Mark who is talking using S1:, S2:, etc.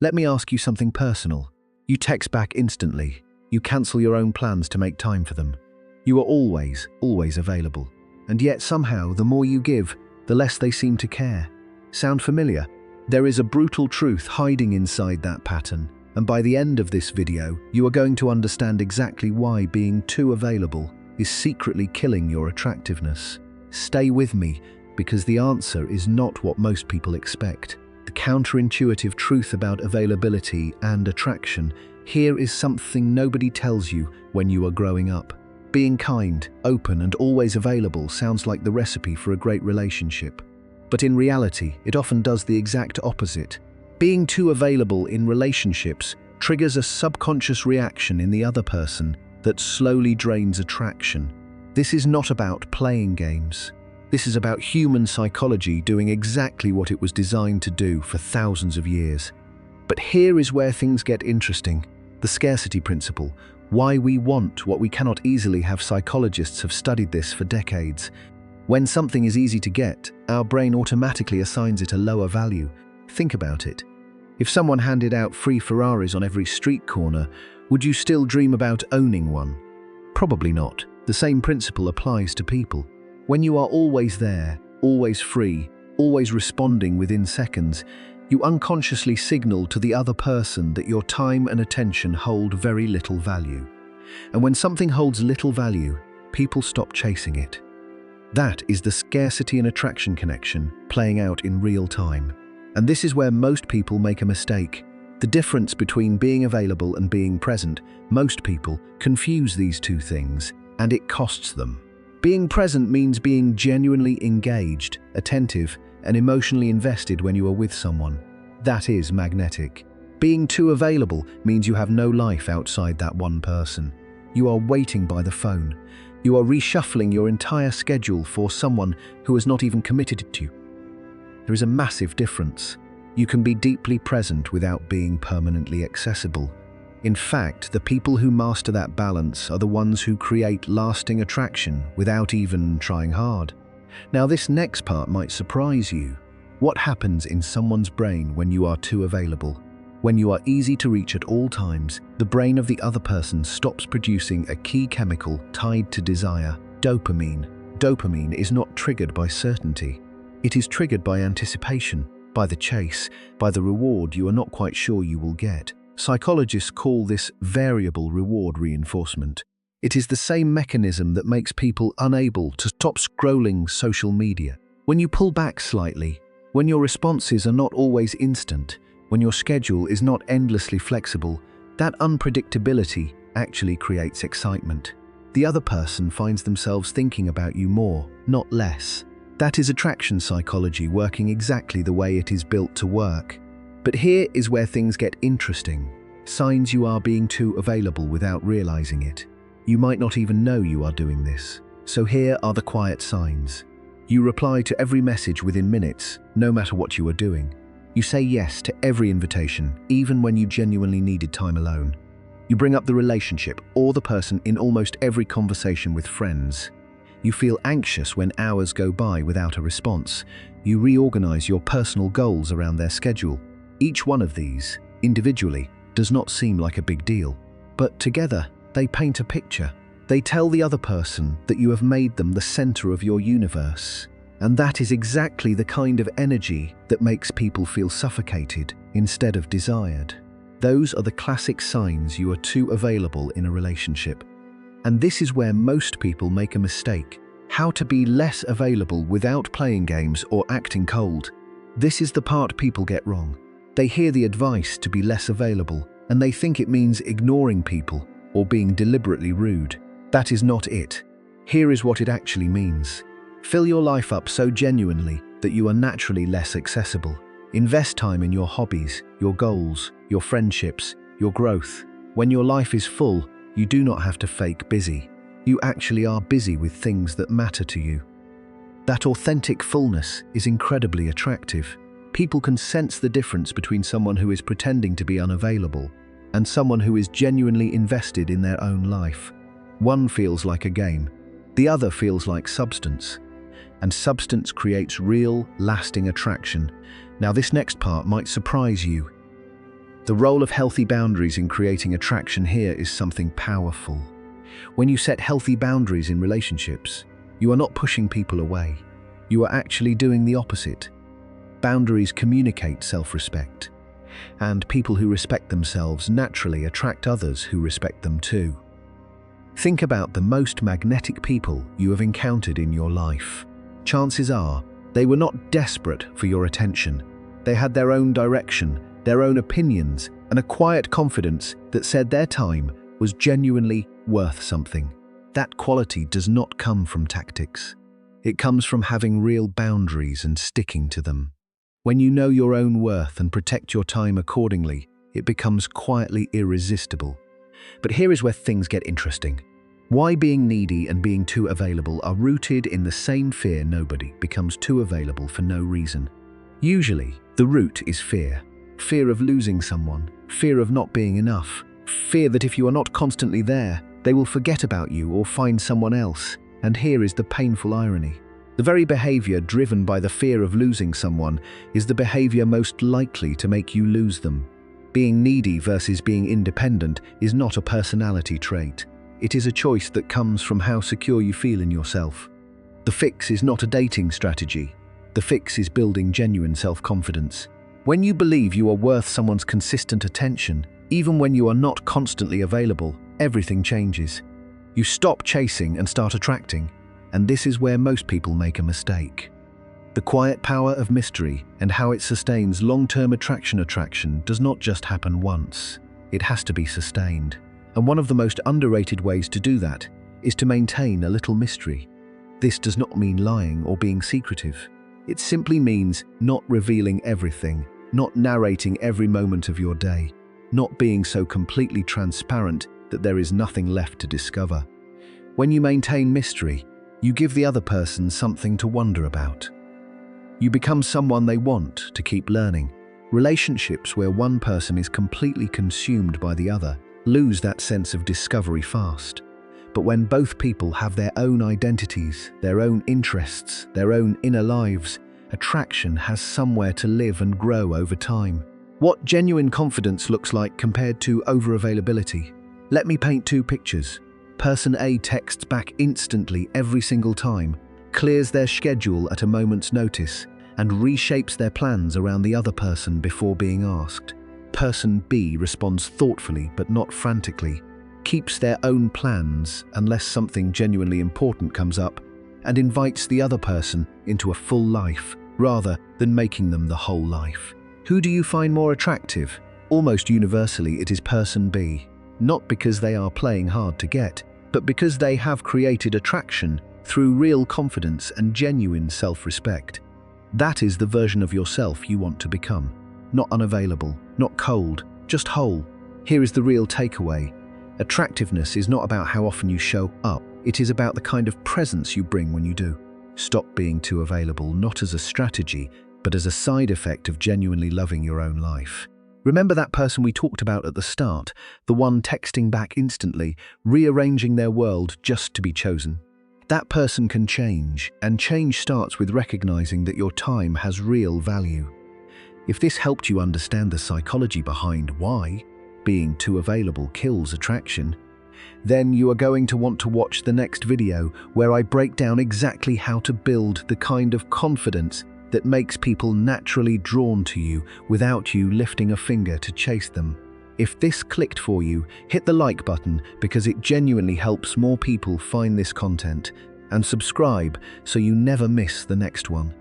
S1: Let me ask you something personal. You text back instantly. You cancel your own plans to make time for them. You are always available. And yet somehow, the more you give, the less they seem to care. Sound familiar? There is a brutal truth hiding inside that pattern. And by the end of this video, you are going to understand exactly why being too available is secretly killing your attractiveness. Stay with me, because the answer is not what most people expect. The counterintuitive truth about availability and attraction. Here is something nobody tells you when you are growing up. Being kind, open, and always available sounds like the recipe for a great relationship. But in reality, it often does the exact opposite. Being too available in relationships triggers a subconscious reaction in the other person that slowly drains attraction. This is not about playing games. This is about human psychology doing exactly what it was designed to do for thousands of years. But here is where things get interesting. The scarcity principle. Why we want what we cannot easily have. Psychologists have studied this for decades. When something is easy to get, our brain automatically assigns it a lower value. Think about it. If someone handed out free Ferraris on every street corner, would you still dream about owning one? Probably not. The same principle applies to people. When you are always there, always free, always responding within seconds, you unconsciously signal to the other person that your time and attention hold very little value. And when something holds little value, people stop chasing it. That is the scarcity and attraction connection playing out in real time. And this is where most people make a mistake. The difference between being available and being present. Most people confuse these two things, and it costs them. Being present means being genuinely engaged, attentive, and emotionally invested when you are with someone. That is magnetic. Being too available means you have no life outside that one person. You are waiting by the phone. You are reshuffling your entire schedule for someone who has not even committed to you. There is a massive difference. You can be deeply present without being permanently accessible. In fact, the people who master that balance are the ones who create lasting attraction without even trying hard. Now, this next part might surprise you. What happens in someone's brain when you are too available? When you are easy to reach at all times, the brain of the other person stops producing a key chemical tied to desire, dopamine. Dopamine is not triggered by certainty. It is triggered by anticipation, by the chase, by the reward you are not quite sure you will get. Psychologists call this variable reward reinforcement. It is the same mechanism that makes people unable to stop scrolling social media. When you pull back slightly, when your responses are not always instant, when your schedule is not endlessly flexible, that unpredictability actually creates excitement. The other person finds themselves thinking about you more, not less. That is attraction psychology working exactly the way it is built to work. But here is where things get interesting. Signs you are being too available without realizing it. You might not even know you are doing this. So here are the quiet signs. You reply to every message within minutes, no matter what you are doing. You say yes to every invitation, even when you genuinely needed time alone. You bring up the relationship or the person in almost every conversation with friends. You feel anxious when hours go by without a response. You reorganize your personal goals around their schedule. Each one of these, individually, does not seem like a big deal. But together, they paint a picture. They tell the other person that you have made them the center of your universe. And that is exactly the kind of energy that makes people feel suffocated instead of desired. Those are the classic signs you are too available in a relationship. And this is where most people make a mistake. How to be less available without playing games or acting cold. This is the part people get wrong. They hear the advice to be less available, and they think it means ignoring people or being deliberately rude. That is not it. Here is what it actually means. Fill your life up so genuinely that you are naturally less accessible. Invest time in your hobbies, your goals, your friendships, your growth. When your life is full, you do not have to fake busy. You actually are busy with things that matter to you. That authentic fullness is incredibly attractive. People can sense the difference between someone who is pretending to be unavailable and someone who is genuinely invested in their own life. One feels like a game, the other feels like substance. And substance creates real, lasting attraction. Now, this next part might surprise you. The role of healthy boundaries in creating attraction here is something powerful. When you set healthy boundaries in relationships, you are not pushing people away. You are actually doing the opposite. Boundaries communicate self-respect, and people who respect themselves naturally attract others who respect them too. Think about the most magnetic people you have encountered in your life. Chances are, they were not desperate for your attention. They had their own direction, their own opinions, and a quiet confidence that said their time was genuinely worth something. That quality does not come from tactics. It comes from having real boundaries and sticking to them. When you know your own worth and protect your time accordingly, it becomes quietly irresistible. But here is where things get interesting. Why being needy and being too available are rooted in the same fear. Nobody becomes too available for no reason. Usually, the root is fear. Fear of losing someone, fear of not being enough, fear that if you are not constantly there, they will forget about you or find someone else. And here is the painful irony. The very behavior driven by the fear of losing someone is the behavior most likely to make you lose them. Being needy versus being independent is not a personality trait. It is a choice that comes from how secure you feel in yourself. The fix is not a dating strategy. The fix is building genuine self-confidence. When you believe you are worth someone's consistent attention, even when you are not constantly available, everything changes. You stop chasing and start attracting, and this is where most people make a mistake. The quiet power of mystery and how it sustains long-term attraction does not just happen once. It has to be sustained. And one of the most underrated ways to do that is to maintain a little mystery. This does not mean lying or being secretive. It simply means not revealing everything, not narrating every moment of your day, not being so completely transparent that there is nothing left to discover. When you maintain mystery, you give the other person something to wonder about. You become someone they want to keep learning. Relationships where one person is completely consumed by the other lose that sense of discovery fast. But when both people have their own identities, their own interests, their own inner lives, attraction has somewhere to live and grow over time. What genuine confidence looks like compared to over-availability? Let me paint two pictures. Person A texts back instantly every single time, clears their schedule at a moment's notice, and reshapes their plans around the other person before being asked. Person B responds thoughtfully but not frantically, keeps their own plans unless something genuinely important comes up, and invites the other person into a full life rather than making them the whole life. Who do you find more attractive? Almost universally, it is person B. Not because they are playing hard to get, but because they have created attraction through real confidence and genuine self-respect. That is the version of yourself you want to become. Not unavailable, not cold, just whole. Here is the real takeaway. Attractiveness is not about how often you show up. It is about the kind of presence you bring when you do. Stop being too available, not as a strategy, but as a side effect of genuinely loving your own life. Remember that person we talked about at the start, the one texting back instantly, rearranging their world just to be chosen? That person can change, and change starts with recognizing that your time has real value. If this helped you understand the psychology behind why being too available kills attraction, then you are going to want to watch the next video where I break down exactly how to build the kind of confidence that makes people naturally drawn to you without you lifting a finger to chase them. If this clicked for you, hit the like button because it genuinely helps more people find this content, and subscribe so you never miss the next one.